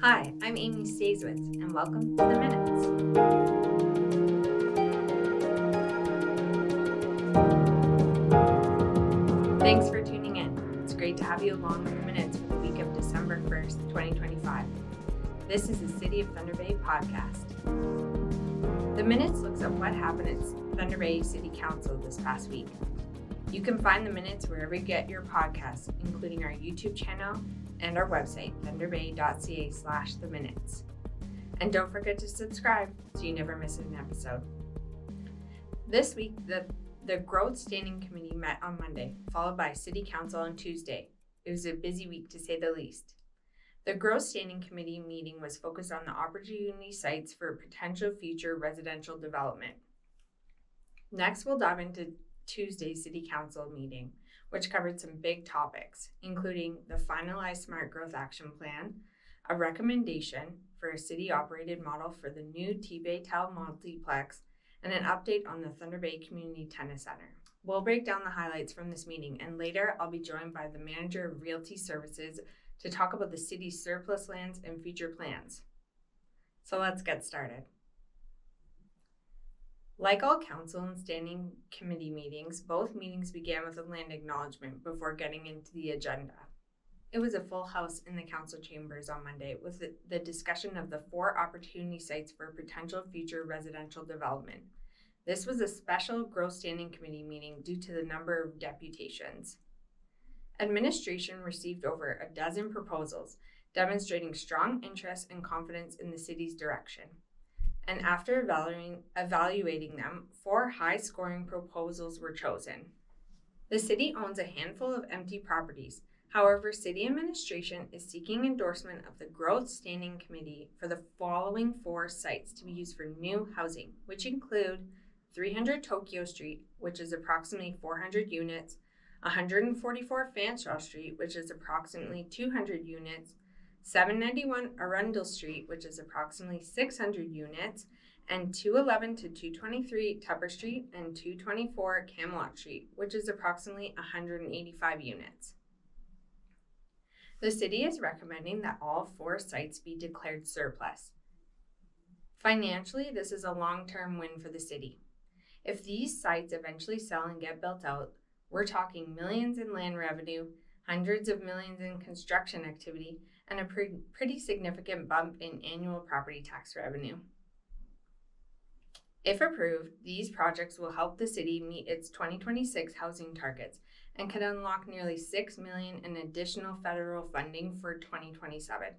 Hi, I'm Amy Stasiewicz, and welcome to The Minutes. Thanks for tuning in. It's great to have you along with The Minutes for the week of December 1st, 2025. This is the City of Thunder Bay podcast. The Minutes looks at what happened at Thunder Bay City Council this past week. You can find The Minutes wherever you get your podcasts, including our YouTube channel and our website, thunderbay.ca/theminutes. And don't forget to subscribe so you never miss an episode. This week, the Growth Standing Committee met on Monday, followed by City Council on Tuesday. It was a busy week to say the least. The Growth Standing Committee meeting was focused on the opportunity sites for potential future residential development. Next, we'll dive into Tuesday's City Council meeting, which covered some big topics, including the finalized Smart Growth Action Plan, a recommendation for a city-operated model for the new T-Bay-Tel multiplex, and an update on the Thunder Bay Community Tennis Center. We'll break down the highlights from this meeting, and later I'll be joined by the manager of Realty Services to talk about the city's surplus lands and future plans. So let's get started. Like all council and standing committee meetings, both meetings began with a land acknowledgement before getting into the agenda. It was a full house in the council chambers on Monday with the discussion of the 4 opportunity sites for potential future residential development. This was a special growth standing committee meeting due to the number of deputations. Administration received over a dozen proposals, demonstrating strong interest and confidence in the city's direction. And after evaluating them, 4 high-scoring proposals were chosen. The city owns a handful of empty properties. However, city administration is seeking endorsement of the Growth Standing Committee for the following 4 sites to be used for new housing, which include 300 Tokyo Street, which is approximately 400 units, 144 Fanshawe Street, which is approximately 200 units, 791 Arundel Street, which is approximately 600 units, and 211 to 223 Tupper Street and 224 Camelot Street, which is approximately 185 units. The city is recommending that all 4 sites be declared surplus. Financially, this is a long-term win for the city. If these sites eventually sell and get built out, we're talking millions in land revenue, hundreds of millions in construction activity, and a pretty significant bump in annual property tax revenue. If approved, these projects will help the city meet its 2026 housing targets and could unlock nearly $6 million in additional federal funding for 2027.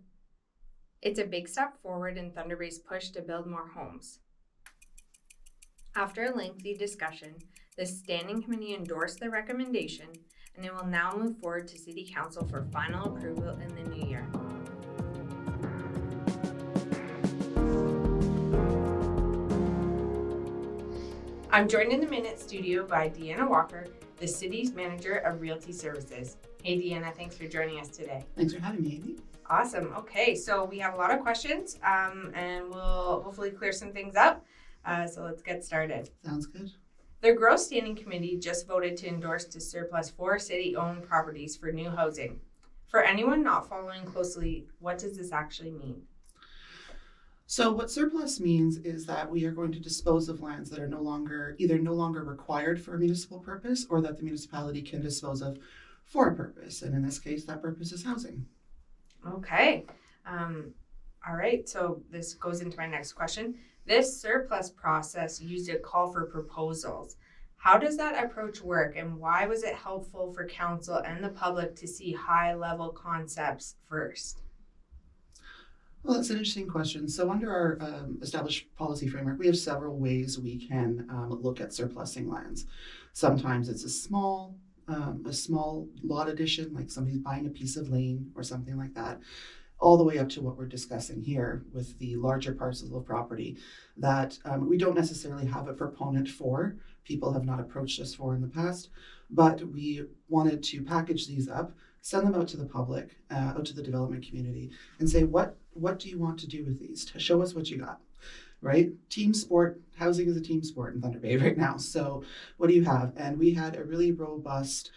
It's a big step forward in Thunder Bay's push to build more homes. After a lengthy discussion, the Standing Committee endorsed the recommendation, and it will now move forward to City Council for final approval in the new year. I'm joined in the Minute studio by Deanna Walker, the city's manager of Realty Services. Hey Deanna, thanks for joining us today. Thanks for having me, Amy. Awesome. Okay, so we have a lot of questions and we'll hopefully clear some things up. So let's get started. Sounds good. The Growth Standing Committee just voted to endorse to surplus 4 city-owned properties for new housing. For anyone not following closely, what does this actually mean? So what surplus means is that we are going to dispose of lands that are no longer required for a municipal purpose, or that the municipality can dispose of for a purpose. And in this case, that purpose is housing. Okay. All right. So this goes into my next question. This surplus process used a call for proposals. How does that approach work, and why was it helpful for council and the public to see high-level concepts first? Well, that's an interesting question. So under our established policy framework, we have several ways we can look at surplusing lands. Sometimes it's a small lot addition, like somebody's buying a piece of lane or something like that, all the way up to what we're discussing here with the larger parcels of property that we don't necessarily have a proponent for. People have not approached us for in the past, but we wanted to package these up, send them out to the public, out to the development community, and say, what do you want to do with these? Show us what you got, right? Team sport, housing is a team sport in Thunder Bay right now. So what do you have? And we had a really robust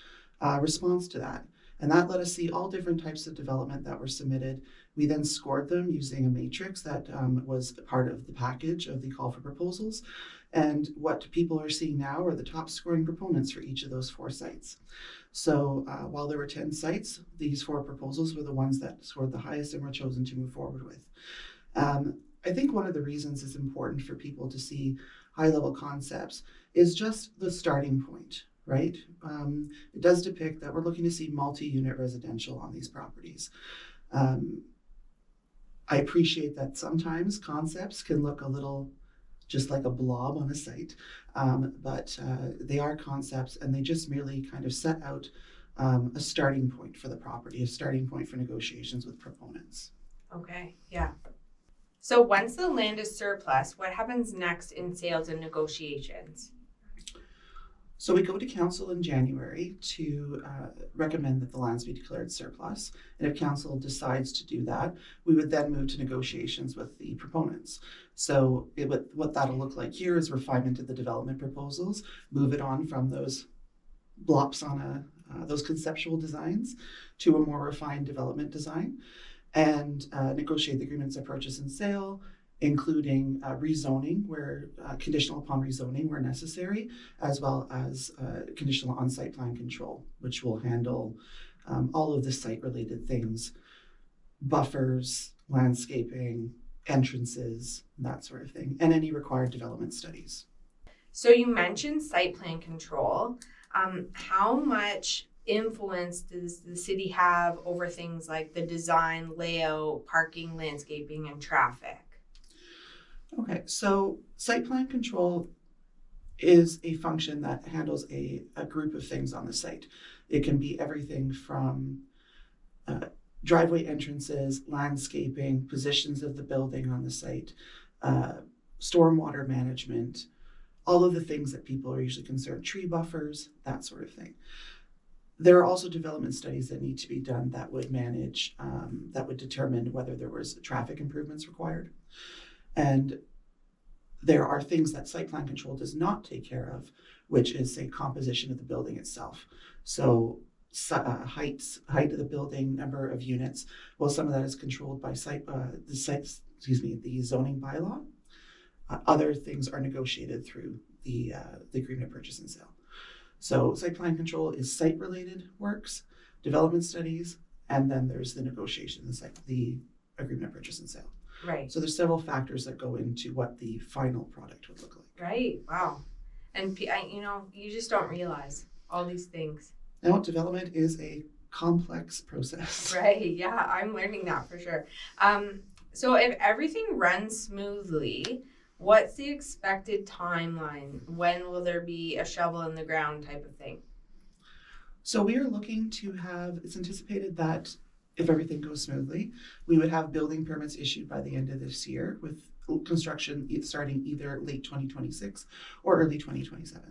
response to that. And that let us see all different types of development that were submitted We then scored them using a matrix that was part of the package of the call for proposals. And what people are seeing now are the top scoring proponents for each of those 4 sites. So while there were 10 sites, these 4 proposals were the ones that scored the highest and were chosen to move forward with. I think one of the reasons it's important for people to see high-level concepts is just the starting point, right? It does depict that we're looking to see multi-unit residential on these properties. I appreciate that sometimes concepts can look a little just like a blob on a site, but they are concepts, and they just merely kind of set out a starting point for the property, a starting point for negotiations with proponents. Okay, yeah. So once the land is surplus, what happens next in sales and negotiations? So we go to council in January to recommend that the lands be declared surplus. And if council decides to do that, we would then move to negotiations with the proponents. So what that'll look like here is refinement of the development proposals, move it on from those blops on those conceptual designs to a more refined development design, and negotiate the agreements of purchase and sale, including rezoning where conditional upon rezoning where necessary, as well as conditional on site plan control, which will handle all of the site related things, buffers, landscaping, entrances, that sort of thing, and any required development studies. So you mentioned site plan control. How much influence does the city have over things like the design, layout, parking, landscaping, and traffic? Okay, so site plan control is a function that handles a group of things on the site. It can be everything from driveway entrances, landscaping, positions of the building on the site, stormwater management, all of the things that people are usually concerned, tree buffers, that sort of thing. There are also development studies that need to be done that would manage, that would determine whether there was traffic improvements required. And there are things that site plan control does not take care of, which is, say, composition of the building itself. So height of the building, number of units. Well, some of that is controlled by the zoning bylaw. Other things are negotiated through the agreement of purchase and sale. So site plan control is site-related works, development studies, and then there's the negotiation, the agreement of purchase and sale. Right. So there's several factors that go into what the final product would look like. Right. Wow. And you just don't realize all these things. Now, development is a complex process. Right. Yeah, I'm learning that for sure. So if everything runs smoothly, what's the expected timeline? When will there be a shovel in the ground type of thing? So we are looking to have, it's anticipated that if everything goes smoothly, we would have building permits issued by the end of this year, with construction starting either late 2026 or early 2027.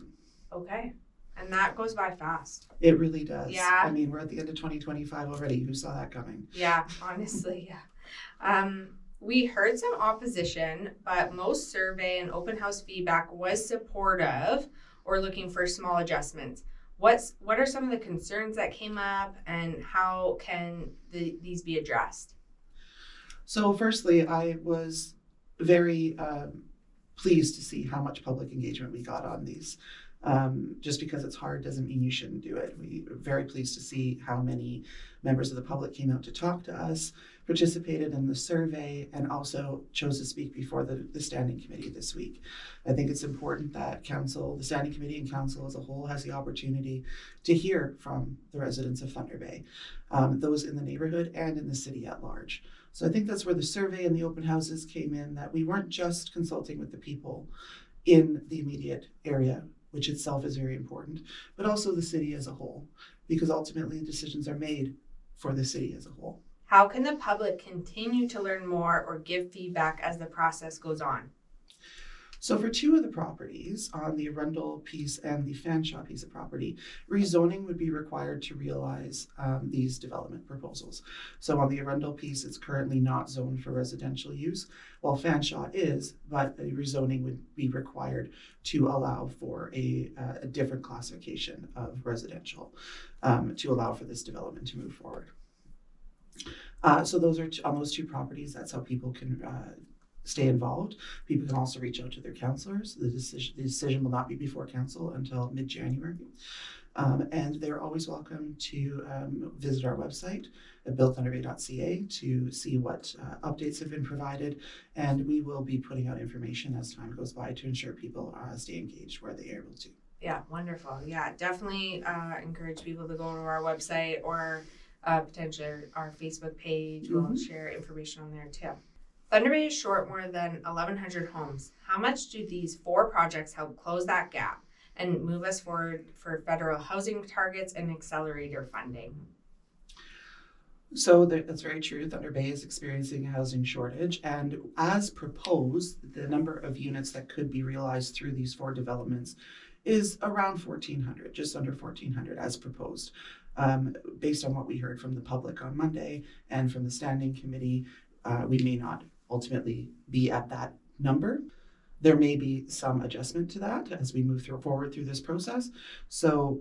Okay. And that goes by fast. It really does. Yeah. I mean, we're at the end of 2025 already. Who saw that coming? Yeah, honestly, yeah. We heard some opposition, but most survey and open house feedback was supportive or looking for small adjustments. What are some of the concerns that came up, and how can these be addressed? So firstly, I was very pleased to see how much public engagement we got on these. Just because it's hard doesn't mean you shouldn't do it. We are very pleased to see how many members of the public came out to talk to us, participated in the survey, and also chose to speak before the standing committee this week. I think it's important that council, the standing committee and council as a whole, has the opportunity to hear from the residents of Thunder Bay, those in the neighborhood and in the city at large. So I think that's where the survey and the open houses came in, that we weren't just consulting with the people in the immediate area, which itself is very important, but also the city as a whole, because ultimately decisions are made for the city as a whole. How can the public continue to learn more or give feedback as the process goes on? So for two of the properties, on the Arundel piece and the Fanshawe piece of property, rezoning would be required to realize these development proposals. So on the Arundel piece, it's currently not zoned for residential use, while Fanshawe is, but a rezoning would be required to allow for a different classification of residential, to allow for this development to move forward. So those are on those two properties. That's how people can stay involved. People can also reach out to their counselors. The decision will not be before council until mid-January. And they're always welcome to visit our website at buildthunderbay.ca to see what updates have been provided. And we will be putting out information as time goes by to ensure people stay engaged where they are able to. Yeah, wonderful. Yeah, definitely encourage people to go to our website or potentially our Facebook page. We'll share information on there too. Thunder Bay is short more than 1,100 homes. How much do these 4 projects help close that gap and move us forward for federal housing targets and accelerator funding? So that's very true. Thunder Bay is experiencing a housing shortage, and as proposed, the number of units that could be realized through these 4 developments is around 1,400, just under 1,400 as proposed. Based on what we heard from the public on Monday and from the standing committee, we may not ultimately be at that number. There may be some adjustment to that as we move forward through this process. So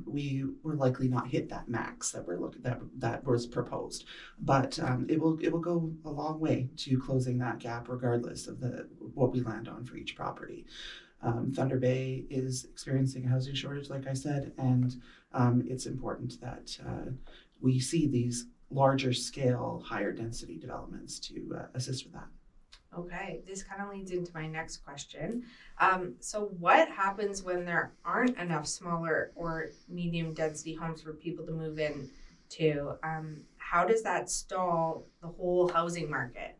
we will likely not hit that max that was proposed, but it will go a long way to closing that gap, regardless of what we land on for each property. Thunder Bay is experiencing a housing shortage, like I said, and it's important that we see these larger scale, higher density developments to assist with that. Okay, this kind of leads into my next question. So what happens when there aren't enough smaller or medium density homes for people to move in to? How does that stall the whole housing market?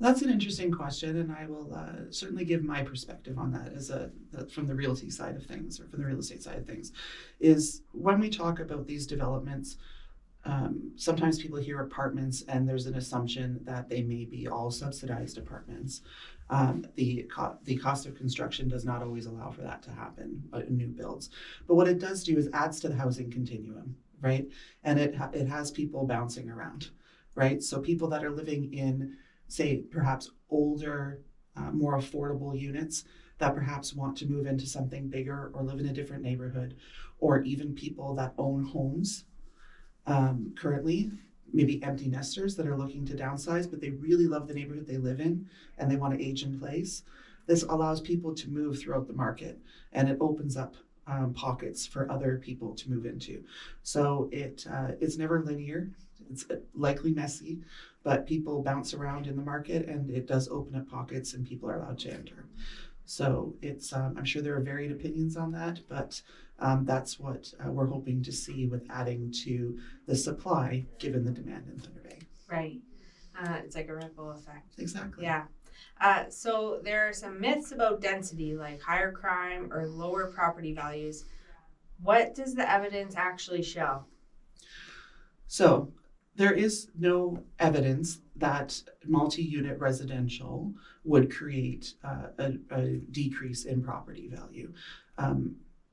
That's an interesting question, and I will certainly give my perspective on that from the realty side of things, or from the real estate side of things. Is when we talk about these developments, sometimes people hear apartments and there's an assumption that they may be all subsidized apartments. The cost of construction does not always allow for that to happen in new builds. But what it does do is adds to the housing continuum, right? And it has people bouncing around, right? So people that are living in, say, perhaps older, more affordable units that perhaps want to move into something bigger or live in a different neighborhood, or even people that own homes currently, maybe empty nesters that are looking to downsize, but they really love the neighborhood they live in and they want to age in place. This allows people to move throughout the market, and it opens up pockets for other people to move into. So it's never linear. It's likely messy, but people bounce around in the market, and it does open up pockets and people are allowed to enter. So it's I'm sure there are varied opinions on that, but that's what we're hoping to see with adding to the supply, given the demand in Thunder Bay. Right. It's like a ripple effect. Exactly. Yeah. So there are some myths about density, like higher crime or lower property values. What does the evidence actually show? So there is no evidence that multi-unit residential would create a decrease in property value.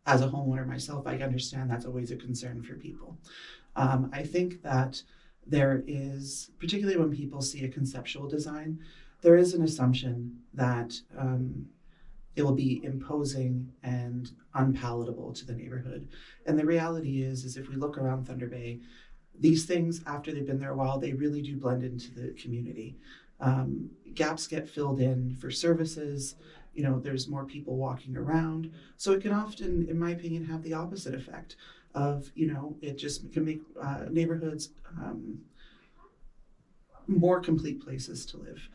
As a homeowner myself, I understand that's always a concern for people. I think that there is, particularly when people see a conceptual design, there is an assumption that it will be imposing and unpalatable to the neighborhood. And the reality is if we look around Thunder Bay, these things, after they've been there a while, they really do blend into the community. Gaps get filled in for services. There's more people walking around. So it can often, in my opinion, have the opposite effect of, it just can make neighborhoods more complete places to live.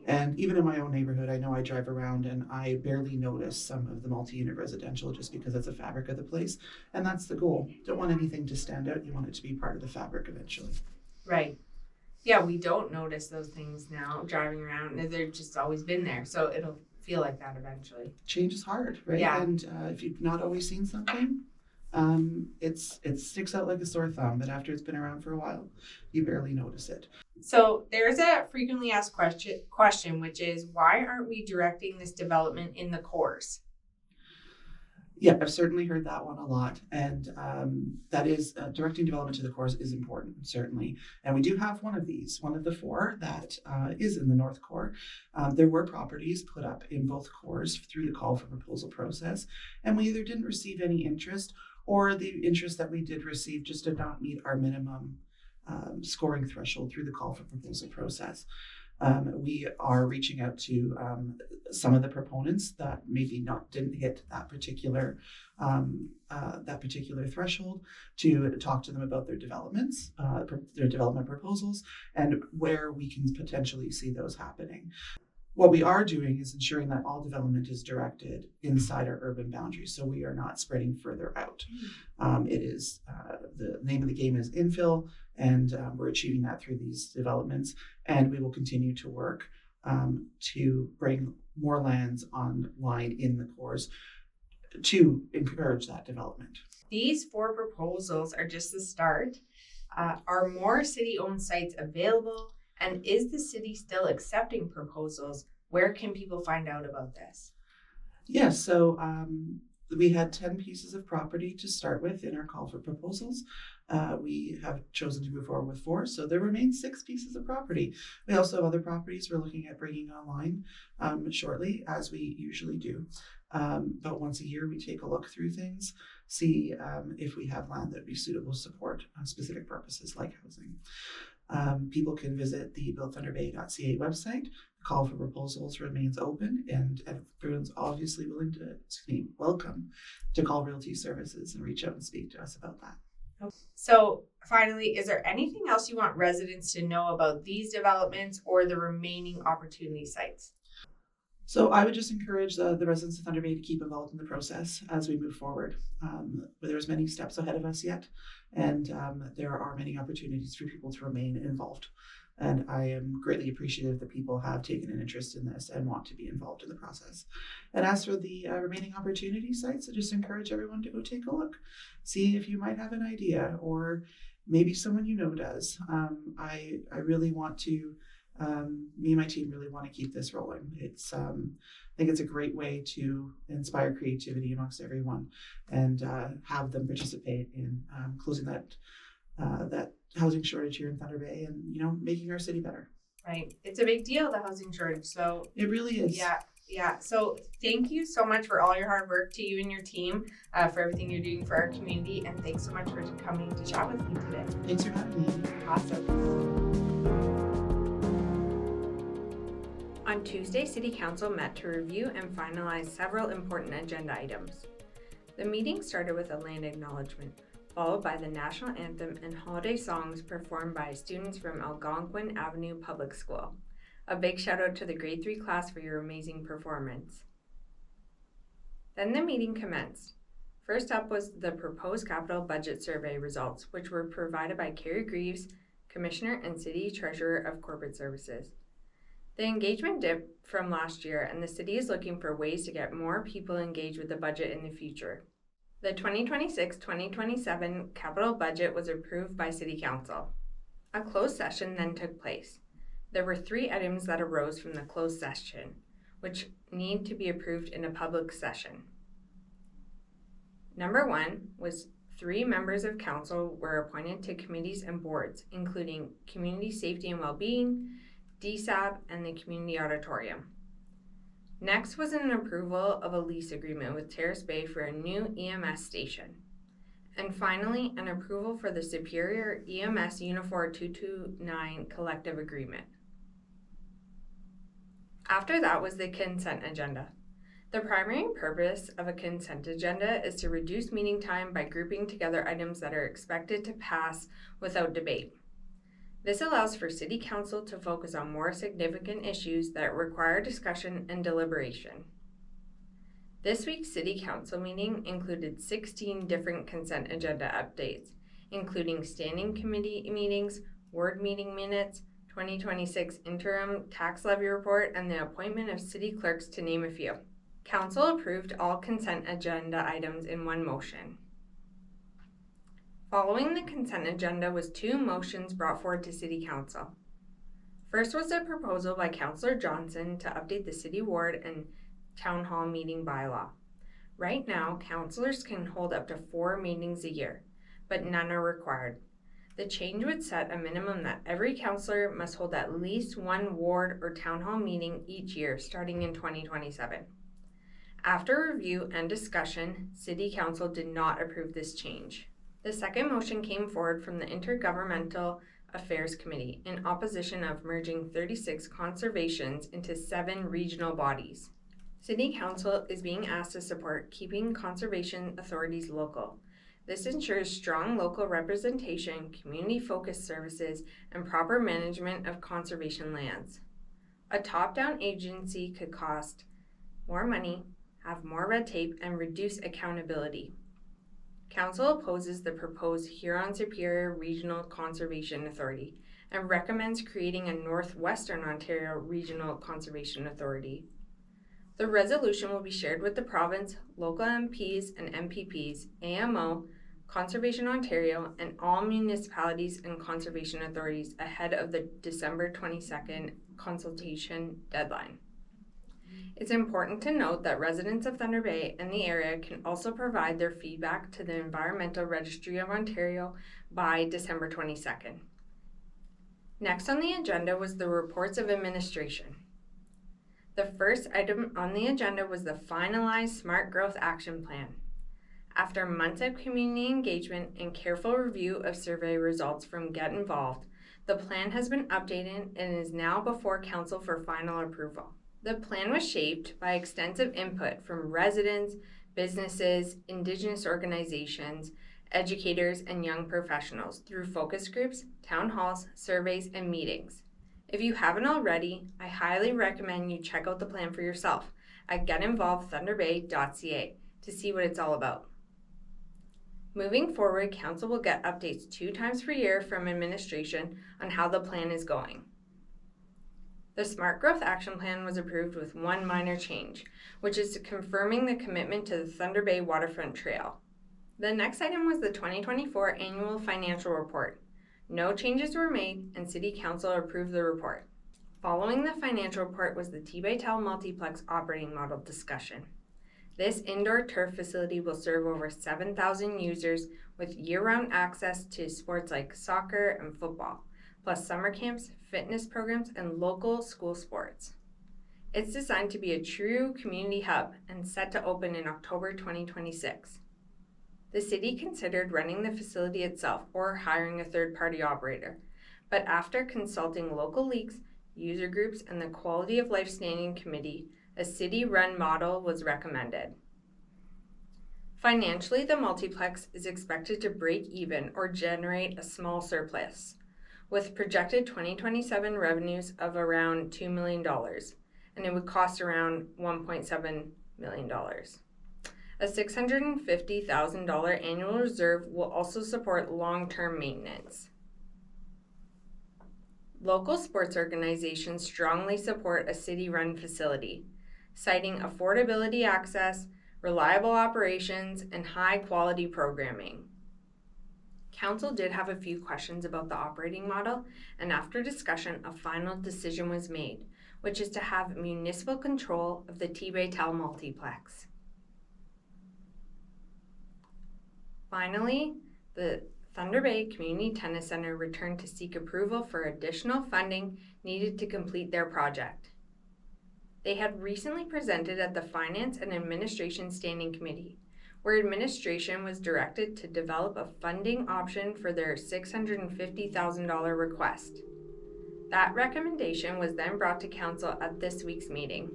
And even in my own neighborhood, I know I drive around and I barely notice some of the multi-unit residential just because it's a fabric of the place. And that's the goal. Don't want anything to stand out. You want it to be part of the fabric eventually. Right. Yeah, we don't notice those things now driving around. They've just always been there. So it'll feel like that eventually. Change is hard, right? Yeah. And if you've not always seen something, it sticks out like a sore thumb. But after it's been around for a while, you barely notice it. So there's a frequently asked question, which is, why aren't we directing this development in the cores? Yeah, I've certainly heard that one a lot. And that is, directing development to the cores is important, certainly. And we do have one of these, one of the 4 that is in the North Core. There were properties put up in both cores through the call for proposal process, and we either didn't receive any interest, or the interest that we did receive just did not meet our minimum scoring threshold through the call for proposal process. We are reaching out to some of the proponents that maybe didn't hit that particular threshold, to talk to them about their developments, their development proposals, and where we can potentially see those happening. What we are doing is ensuring that all development is directed inside our urban boundaries, so we are not spreading further out. It is the name of the game is infill, and we're achieving that through these developments, and we will continue to work to bring more lands online in the cores to encourage that development. These 4 proposals are just the start. Are more city-owned sites available? And is the city still accepting proposals? Where can people find out about this? Yes, so we had 10 pieces of property to start with in our call for proposals. We have chosen to move forward with 4, so there remain 6 pieces of property. We also have other properties we're looking at bringing online shortly, as we usually do. But once a year, we take a look through things, see if we have land that would be suitable to support specific purposes like housing. People can visit the buildthunderbay.ca website. The call for proposals remains open, and everyone's obviously welcome to call Realty Services and reach out and speak to us about that. So finally, is there anything else you want residents to know about these developments or the remaining opportunity sites? So I would just encourage the residents of Thunder Bay to keep involved in the process as we move forward. There's many steps ahead of us yet, and there are many opportunities for people to remain involved. And I am greatly appreciative that people have taken an interest in this and want to be involved in the process. And as for the remaining opportunity sites, I just encourage everyone to go take a look, see if you might have an idea, or maybe someone you know does. I really want to. Me and my team really want to keep this rolling. I think it's a great way to inspire creativity amongst everyone and have them participate in closing that housing shortage here in Thunder Bay, and making our city better. Right, it's a big deal, the housing shortage. So it really is. Yeah. So thank you so much for all your hard work, to you and your team, for everything you're doing for our community, and thanks so much for coming to chat with me today. Thanks for having me. Awesome. On Tuesday, City Council met to review and finalize several important agenda items. The meeting started with a land acknowledgement, followed by the national anthem and holiday songs performed by students from Algonquin Avenue Public School. A big shout out to the grade 3 class for your amazing performance. Then the meeting commenced. First up was the proposed capital budget survey results, which were provided by Carrie Greaves, Commissioner and City Treasurer of Corporate Services. The engagement dipped from last year, and the city is looking for ways to get more people engaged with the budget in the future. The 2026-2027 capital budget was approved by City Council. A closed session then took place. There were 3 items that arose from the closed session, which need to be approved in a public session. Number 1 was 3 members of council were appointed to committees and boards, including Community Safety and Wellbeing, DSAB, and the Community Auditorium. Next was an approval of a lease agreement with Terrace Bay for a new EMS station. And finally, an approval for the Superior EMS Unifor 229 collective agreement. After that was the consent agenda. The primary purpose of a consent agenda is to reduce meeting time by grouping together items that are expected to pass without debate. This allows for City Council to focus on more significant issues that require discussion and deliberation. This week's City Council meeting included 16 different consent agenda updates, including standing committee meetings, ward meeting minutes, 2026 interim tax levy report, and the appointment of city clerks, to name a few. Council approved all consent agenda items in one motion. Following the consent agenda was 2 motions brought forward to City Council. First was a proposal by Councillor Johnson to update the City Ward and Town Hall meeting bylaw. Right now, councillors can hold up to 4 meetings a year, but none are required. The change would set a minimum that every councillor must hold at least 1 ward or town hall meeting each year, starting in 2027. After review and discussion, City Council did not approve this change. The second motion came forward from the Intergovernmental Affairs Committee in opposition of merging 36 conservations into 7 regional bodies. City Council is being asked to support keeping conservation authorities local. This ensures strong local representation, community-focused services, and proper management of conservation lands. A top-down agency could cost more money, have more red tape, and reduce accountability. Council opposes the proposed Huron-Superior Regional Conservation Authority and recommends creating a Northwestern Ontario Regional Conservation Authority. The resolution will be shared with the province, local MPs and MPPs, AMO, Conservation Ontario, and all municipalities and conservation authorities ahead of the December 22nd consultation deadline. It's important to note that residents of Thunder Bay and the area can also provide their feedback to the Environmental Registry of Ontario by December 22nd. Next on the agenda was the reports of administration. The first item on the agenda was the finalized Smart Growth Action Plan. After months of community engagement and careful review of survey results from Get Involved, the plan has been updated and is now before Council for final approval. The plan was shaped by extensive input from residents, businesses, Indigenous organizations, educators, and young professionals through focus groups, town halls, surveys, and meetings. If you haven't already, I highly recommend you check out the plan for yourself at getinvolvedthunderbay.ca to see what it's all about. Moving forward, Council will get updates 2 times per year from administration on how the plan is going. The Smart Growth Action Plan was approved with one minor change, which is confirming the commitment to the Thunder Bay Waterfront Trail. The next item was the 2024 Annual Financial Report. No changes were made, and City Council approved the report. Following the financial report was the T-Baytel Multiplex Operating Model discussion. This indoor turf facility will serve over 7,000 users with year-round access to sports like soccer and football, plus summer camps, fitness programs, and local school sports. It's designed to be a true community hub and set to open in October 2026. The city considered running the facility itself or hiring a third-party operator, but after consulting local leagues, user groups, and the Quality of Life Standing Committee, a city-run model was recommended. Financially, the multiplex is expected to break even or generate a small surplus, with projected 2027 revenues of around $2 million, and it would cost around $1.7 million. A $650,000 annual reserve will also support long-term maintenance. Local sports organizations strongly support a city-run facility, citing affordability access, reliable operations, and high-quality programming. Council did have a few questions about the operating model, and after discussion, a final decision was made, which is to have municipal control of the T-Baytel Multiplex. Finally, the Thunder Bay Community Tennis Center returned to seek approval for additional funding needed to complete their project. They had recently presented at the Finance and Administration Standing Committee, where administration was directed to develop a funding option for their $650,000 request. That recommendation was then brought to Council at this week's meeting.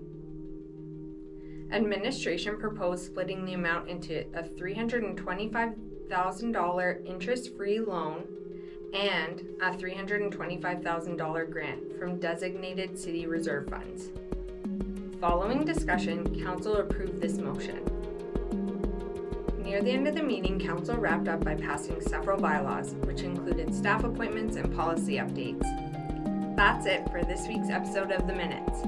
Administration proposed splitting the amount into a $325,000 interest-free loan and a $325,000 grant from designated city reserve funds. Following discussion, Council approved this motion. Near the end of the meeting, Council wrapped up by passing several bylaws, which included staff appointments and policy updates. That's it for this week's episode of The Minutes.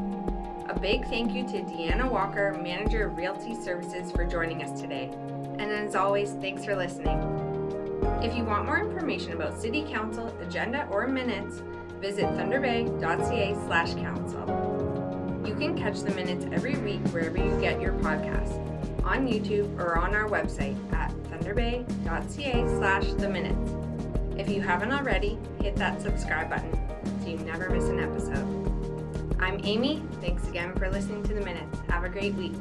A big thank you to Deanna Walker, Manager of Realty Services, for joining us today. And as always, thanks for listening. If you want more information about City Council, agenda, or minutes, visit thunderbay.ca/council. You can catch the minutes every week wherever you get your podcasts, on YouTube or on our website at thunderbay.ca/theminutes. If you haven't already, hit that subscribe button so you never miss an episode. I'm Amy. Thanks again for listening to The Minutes. Have a great week.